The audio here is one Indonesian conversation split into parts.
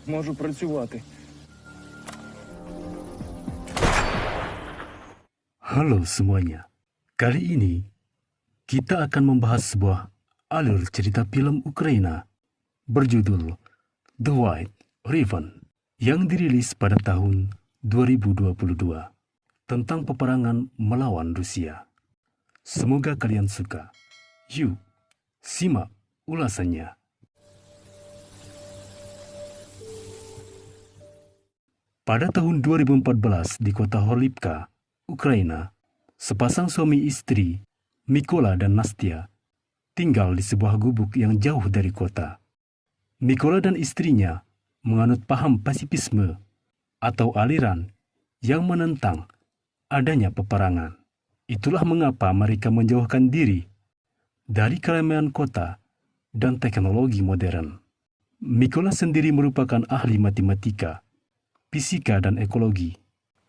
Можу працювати. Halo semuanya. Kali ini kita akan membahas sebuah alur cerita film Ukraina berjudul The White Ribbon yang dirilis pada tahun 2022 tentang peperangan melawan Rusia. Semoga kalian suka. Yuk, simak ulasannya. Pada tahun 2014 di kota Horlivka, Ukraina, sepasang suami istri, Mykola dan Nastia, tinggal di sebuah gubuk yang jauh dari kota. Mykola dan istrinya menganut paham pasifisme atau aliran yang menentang adanya peperangan. Itulah mengapa mereka menjauhkan diri dari keramaian kota dan teknologi modern. Mykola sendiri merupakan ahli matematika, fisika dan ekologi.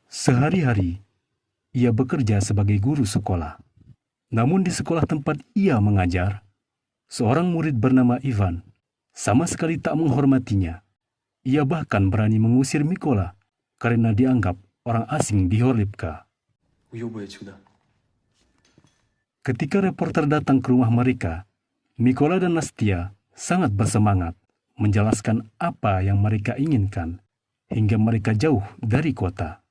Sehari-hari, ia bekerja sebagai guru sekolah. Namun di sekolah tempat ia mengajar, seorang murid bernama Ivan sama sekali tak menghormatinya. Ia bahkan berani mengusir Mykola karena dianggap orang asing di Horlivka. Ketika reporter datang ke rumah mereka, Mykola dan Nastia sangat bersemangat menjelaskan apa yang mereka inginkan hingga mereka jauh dari kota.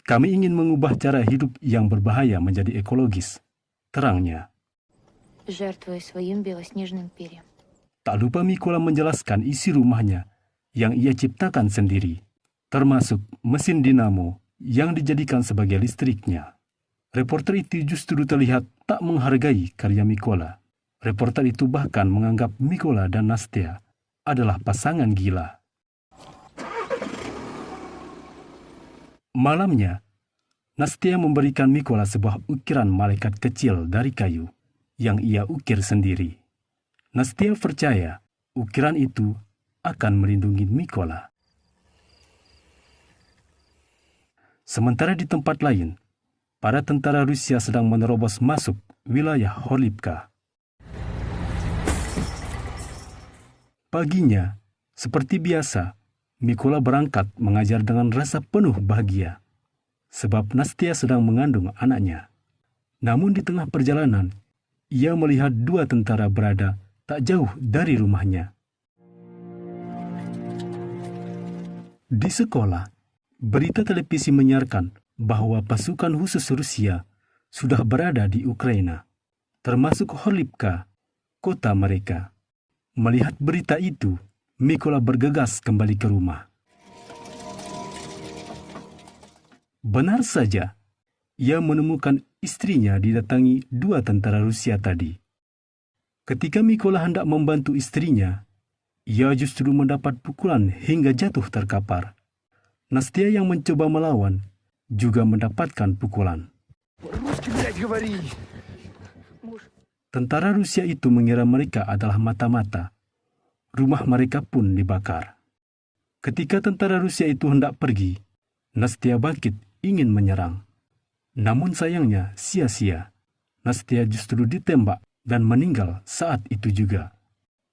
Kami ingin mengubah cara hidup yang berbahaya menjadi ekologis, terangnya. Жертвуя своим белоснежным перьям. Tak lupa Mykola menjelaskan isi rumahnya yang ia ciptakan sendiri, termasuk mesin dinamo yang dijadikan sebagai listriknya. Reporter itu justru terlihat tak menghargai karya Mykola. Reporter itu bahkan menganggap Mykola dan Nastia adalah pasangan gila. Malamnya, Nastia memberikan Mykola sebuah ukiran malaikat kecil dari kayu yang ia ukir sendiri. Nastia percaya ukiran itu akan melindungi Mykola. Sementara di tempat lain, para tentara Rusia sedang menerobos masuk wilayah Horlivka. Paginya, seperti biasa, Mykola berangkat mengajar dengan rasa penuh bahagia, sebab Nastia sedang mengandung anaknya. Namun di tengah perjalanan, ia melihat dua tentara berada tak jauh dari rumahnya. Di sekolah, berita televisi menyiarkan bahwa pasukan khusus Rusia sudah berada di Ukraina, termasuk Horlivka, kota mereka. Melihat berita itu, Mykola bergegas kembali ke rumah. Benar saja, ia menemukan istrinya didatangi dua tentara Rusia tadi. Ketika Mykola hendak membantu istrinya, ia justru mendapat pukulan hingga jatuh terkapar. Nastia yang mencoba melawan juga mendapatkan pukulan. Tentara Rusia itu mengira mereka adalah mata-mata. Rumah mereka pun dibakar. Ketika tentara Rusia itu hendak pergi, Nastia bangkit ingin menyerang. Namun sayangnya sia-sia. Nastia justru ditembak dan meninggal saat itu juga.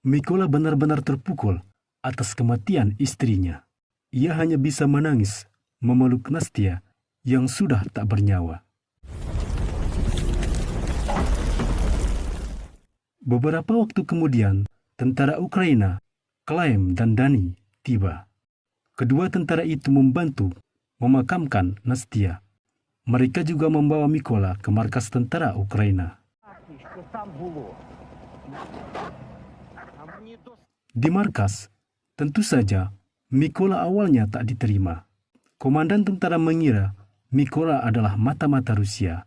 Mykola benar-benar terpukul atas kematian istrinya. Ia hanya bisa menangis, memeluk Nastia yang sudah tak bernyawa. Beberapa waktu kemudian, tentara Ukraina, Klaim dan Dani, tiba. Kedua tentara itu membantu memakamkan Nastia. Mereka juga membawa Mykola ke markas tentara Ukraina. Di markas, tentu saja, Mykola awalnya tak diterima. Komandan tentara mengira Mykola adalah mata-mata Rusia,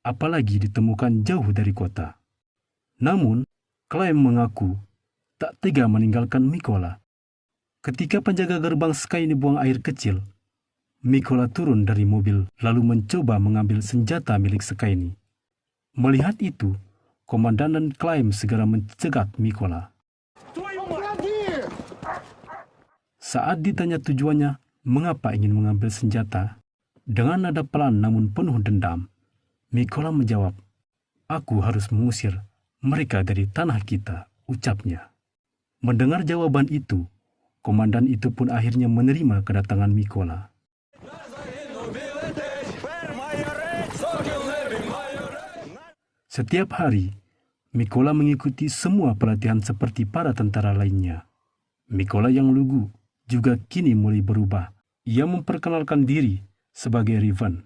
apalagi ditemukan jauh dari kota. Namun, Klaim mengaku tak tega meninggalkan Mykola. Ketika penjaga gerbang Skyny buang air kecil, Mykola turun dari mobil lalu mencoba mengambil senjata milik Skyny. Melihat itu, komandan dan Klaim segera mencegat Mykola. Saat ditanya tujuannya mengapa ingin mengambil senjata, dengan nada pelan namun penuh dendam, Mykola menjawab, "Aku harus mengusir mereka dari tanah kita," ucapnya. Mendengar jawaban itu, Komandan itu pun akhirnya menerima kedatangan Mykola. Setiap hari, Mykola mengikuti semua pelatihan seperti para tentara lainnya. Mykola yang lugu juga kini mulai berubah. Ia memperkenalkan diri sebagai Riven.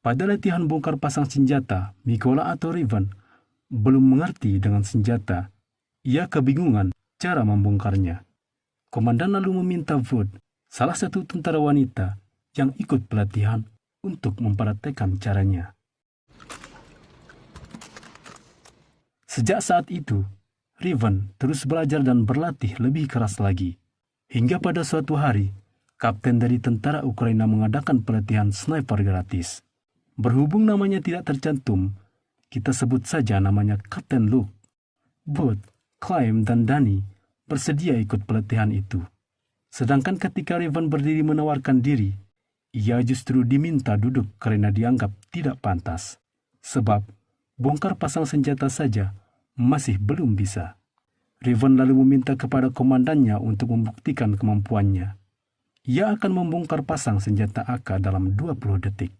Pada latihan bongkar pasang senjata, Mykola atau Riven belum mengerti dengan senjata. Ia kebingungan cara membongkarnya. Komandan lalu meminta Vod, salah satu tentara wanita yang ikut pelatihan, untuk mempraktekkan caranya. Sejak saat itu, Riven terus belajar dan berlatih lebih keras lagi. Hingga pada suatu hari, kapten dari tentara Ukraina mengadakan pelatihan sniper gratis. Berhubung namanya tidak tercantum, kita sebut saja namanya Kapten Luke. Bud, Clem, dan Danny bersedia ikut pelatihan itu. Sedangkan ketika Riven berdiri menawarkan diri, ia justru diminta duduk karena dianggap tidak pantas. Sebab bongkar pasang senjata saja masih belum bisa. Riven lalu meminta kepada komandannya untuk membuktikan kemampuannya. Ia akan membongkar pasang senjata AK dalam 20 detik.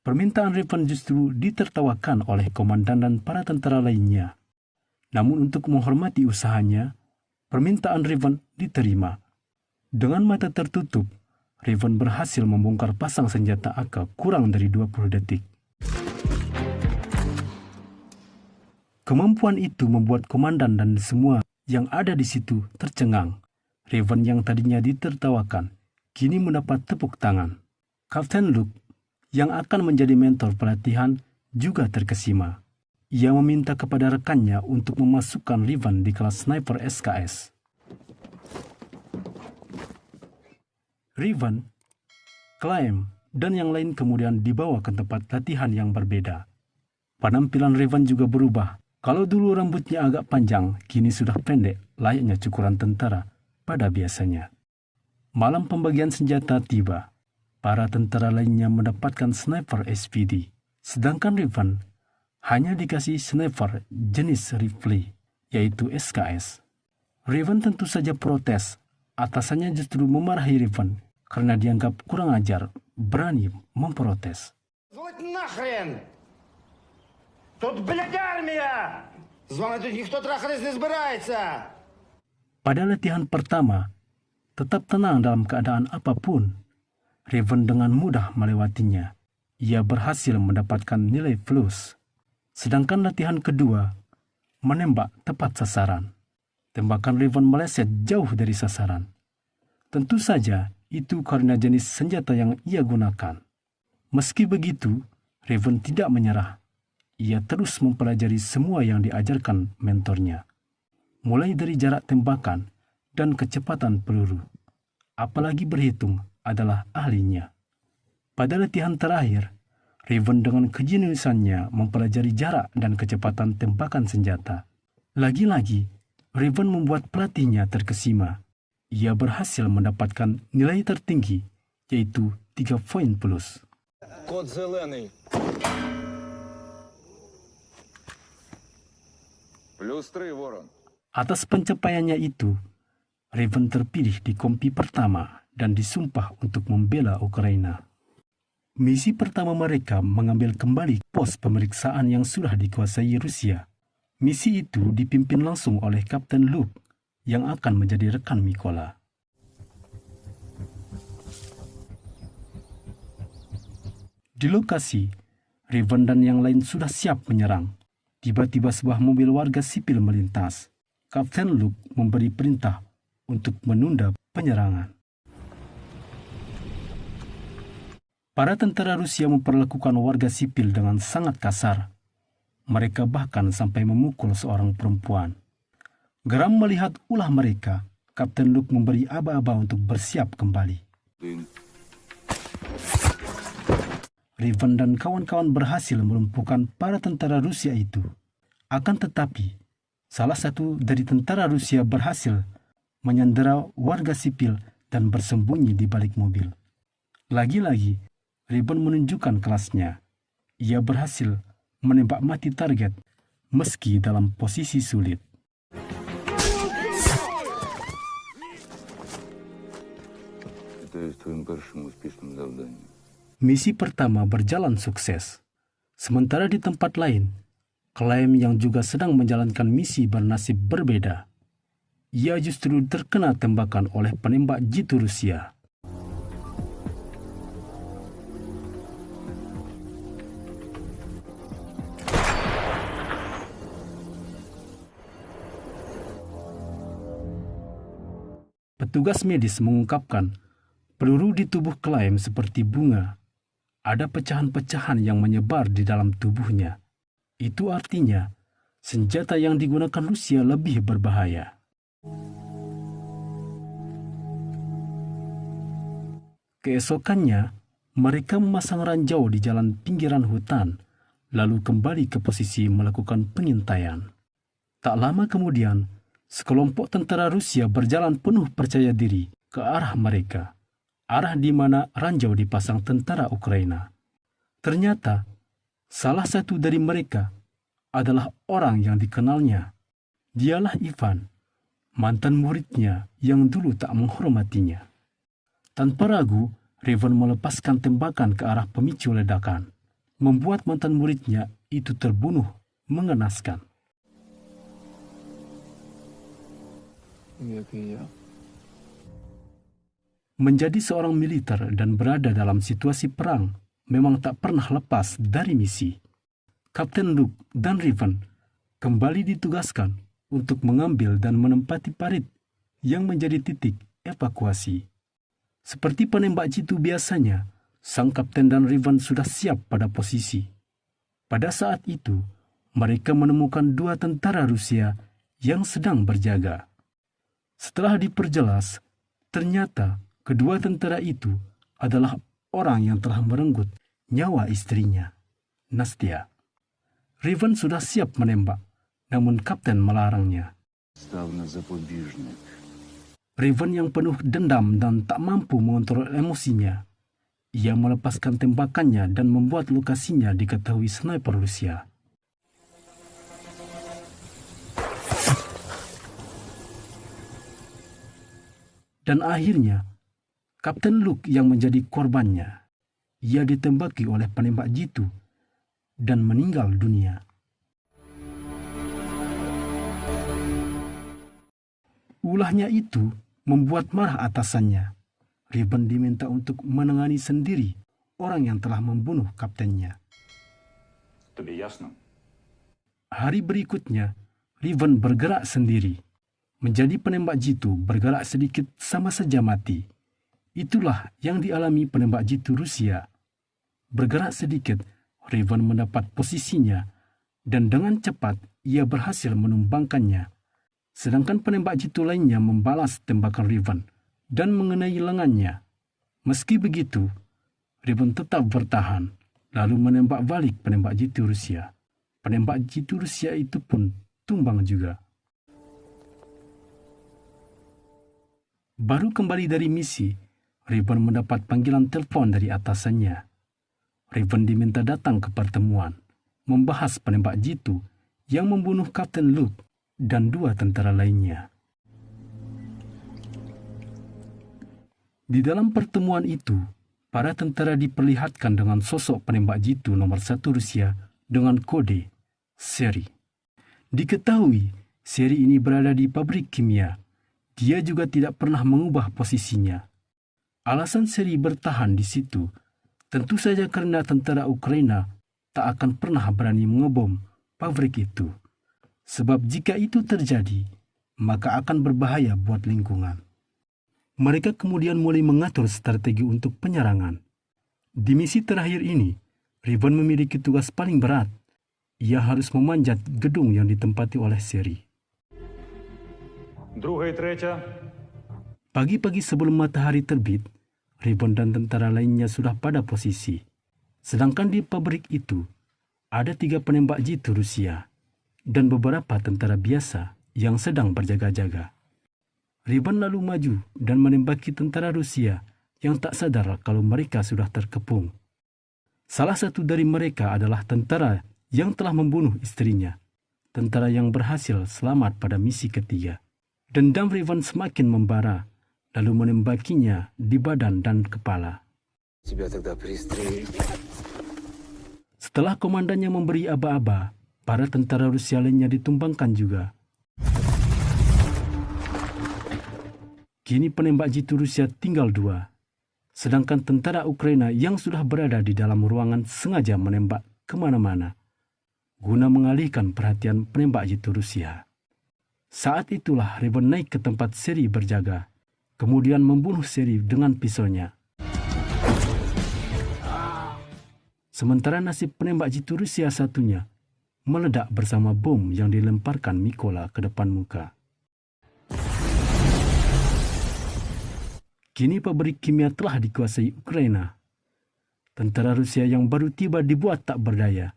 Permintaan Riven justru ditertawakan oleh komandan dan para tentara lainnya. Namun untuk menghormati usahanya, permintaan Riven diterima. Dengan mata tertutup, Riven berhasil membongkar pasang senjata AK kurang dari 20 detik. Kemampuan itu membuat komandan dan semua yang ada di situ tercengang. Riven yang tadinya ditertawakan, kini mendapat tepuk tangan. Kapten Luke, yang akan menjadi mentor pelatihan, juga terkesima. Ia meminta kepada rekannya untuk memasukkan Riven di kelas sniper SKS. Riven, Clem, dan yang lain kemudian dibawa ke tempat latihan yang berbeda. Penampilan Riven juga berubah. Kalau dulu rambutnya agak panjang, kini sudah pendek, layaknya cukuran tentara pada biasanya. Malam pembagian senjata tiba. Para tentara lainnya mendapatkan sniper SPD. Sedangkan Riven hanya dikasih sniper jenis rifle, yaitu SKS. Riven tentu saja protes. Atasannya justru memarahi Riven karena dianggap kurang ajar, berani memprotes. Звать нахрен! Тут, блядь, армия! З вами тут ніхто трахатись не збирається! Pada latihan pertama, tetap tenang dalam keadaan apapun. Riven dengan mudah melewatinya. Ia berhasil mendapatkan nilai plus. Sedangkan latihan kedua, menembak tepat sasaran. Tembakan Riven meleset jauh dari sasaran. Tentu saja itu karena jenis senjata yang ia gunakan. Meski begitu, Riven tidak menyerah. Ia terus mempelajari semua yang diajarkan mentornya. Mulai dari jarak tembakan dan kecepatan peluru. Apalagi berhitung adalah ahlinya. Pada latihan terakhir, Riven dengan kejeniusannya mempelajari jarak dan kecepatan tembakan senjata. Lagi-lagi, Riven membuat pelatihnya terkesima. Ia berhasil mendapatkan nilai tertinggi, yaitu 3 poin plus. Код зелений. Плюс 3, Ворон. Atas pencapaiannya itu, Riven terpilih di kompi pertama dan disumpah untuk membela Ukraina. Misi pertama mereka mengambil kembali pos pemeriksaan yang sudah dikuasai Rusia. Misi itu dipimpin langsung oleh Kapten Luke yang akan menjadi rekan Mykola. Di lokasi, Riven dan yang lain sudah siap menyerang. Tiba-tiba sebuah mobil warga sipil melintas. Kapten Luke memberi perintah untuk menunda penyerangan. Para tentara Rusia memperlakukan warga sipil dengan sangat kasar. Mereka bahkan sampai memukul seorang perempuan. Geram melihat ulah mereka, Kapten Luke memberi aba-aba untuk bersiap kembali. Riven dan kawan-kawan berhasil melumpuhkan para tentara Rusia itu. Akan tetapi, salah satu dari tentara Rusia berhasil menyandera warga sipil dan bersembunyi di balik mobil. Lagi-lagi, Riven menunjukkan kelasnya. Ia berhasil menembak mati target meski dalam posisi sulit. Misi pertama berjalan sukses. Sementara di tempat lain, Klein yang juga sedang menjalankan misi bernasib berbeda. Ia justru terkena tembakan oleh penembak jitu Rusia. Petugas medis mengungkapkan peluru di tubuh Klein seperti bunga. Ada pecahan-pecahan yang menyebar di dalam tubuhnya. Itu artinya senjata yang digunakan Rusia lebih berbahaya. Keesokannya, mereka memasang ranjau di jalan pinggiran hutan, lalu kembali ke posisi melakukan pengintaian. Tak lama kemudian, sekelompok tentara Rusia berjalan penuh percaya diri ke arah mereka, arah di mana ranjau dipasang tentara Ukraina. Ternyata, salah satu dari mereka adalah orang yang dikenalnya. Dialah Ivan, mantan muridnya yang dulu tak menghormatinya. Tanpa ragu, Revan melepaskan tembakan ke arah pemicu ledakan, membuat mantan muridnya itu terbunuh mengenaskan. Menjadi seorang militer dan berada dalam situasi perang memang tak pernah lepas dari misi. Kapten Luke dan Revan kembali ditugaskan untuk mengambil dan menempati parit yang menjadi titik evakuasi. Seperti penembak jitu biasanya, sang kapten dan Revan sudah siap pada posisi. Pada saat itu, mereka menemukan dua tentara Rusia yang sedang berjaga. Setelah diperjelas, ternyata kedua tentara itu adalah orang yang telah merenggut nyawa istrinya, Nastya. Revan sudah siap menembak, namun kapten melarangnya. Revan yang penuh dendam dan tak mampu mengontrol emosinya. Ia melepaskan tembakannya dan membuat lokasinya diketahui sniper Rusia. Dan akhirnya, Kapten Luke yang menjadi korbannya. Ia ditembaki oleh penembak jitu dan meninggal dunia. Ulahnya itu membuat marah atasannya. Revan diminta untuk menangani sendiri orang yang telah membunuh kaptennya. Hari berikutnya, Revan bergerak sendiri. Menjadi penembak jitu bergerak sedikit sama saja mati. Itulah yang dialami penembak jitu Rusia. Bergerak sedikit, Revan mendapat posisinya dan dengan cepat ia berhasil menumbangkannya. Sedangkan penembak jitu lainnya membalas tembakan Revan dan mengenai lengannya. Meski begitu, Revan tetap bertahan, lalu menembak balik penembak jitu Rusia. Penembak jitu Rusia itu pun tumbang juga. Baru kembali dari misi, Revan mendapat panggilan telepon dari atasannya. Revan diminta datang ke pertemuan, membahas penembak jitu yang membunuh Kapten Luke dan dua tentara lainnya. Di dalam pertemuan itu, para tentara diperlihatkan dengan sosok penembak jitu nomor 1 Rusia dengan kode seri. Diketahui, seri ini berada di pabrik kimia. Dia juga tidak pernah mengubah posisinya. Alasan seri bertahan di situ tentu saja karena tentara Ukraina tak akan pernah berani mengebom pabrik itu. Sebab jika itu terjadi, maka akan berbahaya buat lingkungan. Mereka kemudian mulai mengatur strategi untuk penyerangan. Di misi terakhir ini, Revan memiliki tugas paling berat. Ia harus memanjat gedung yang ditempati oleh seri. Pagi-pagi sebelum matahari terbit, Revan dan tentara lainnya sudah pada posisi. Sedangkan di pabrik itu, ada 3 penembak jitu Rusia dan beberapa tentara biasa yang sedang berjaga-jaga. Revan lalu maju dan menembaki tentara Rusia yang tak sadar kalau mereka sudah terkepung. Salah satu dari mereka adalah tentara yang telah membunuh istrinya, tentara yang berhasil selamat pada misi ketiga. Dendam Revan semakin membara, lalu menembakinya di badan dan kepala. Тебя тогда пристрелили. Setelah komandannya memberi aba-aba, para tentara Rusia lainnya ditumbangkan juga. Kini penembak jitu Rusia tinggal 2, sedangkan tentara Ukraina yang sudah berada di dalam ruangan sengaja menembak kemana-mana, guna mengalihkan perhatian penembak jitu Rusia. Saat itulah Revan naik ke tempat Seri berjaga, kemudian membunuh Seri dengan pisaunya. Sementara nasib penembak jitu Rusia satunya meledak bersama bom yang dilemparkan Mykola ke depan muka. Kini pabrik kimia telah dikuasai Ukraina. Tentara Rusia yang baru tiba dibuat tak berdaya.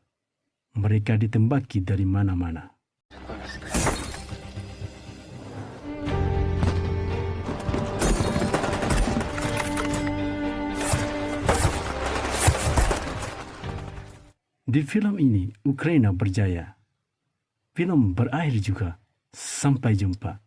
Mereka ditembaki dari mana-mana. Di film ini, Ukraina berjaya. Film berakhir juga. Sampai jumpa.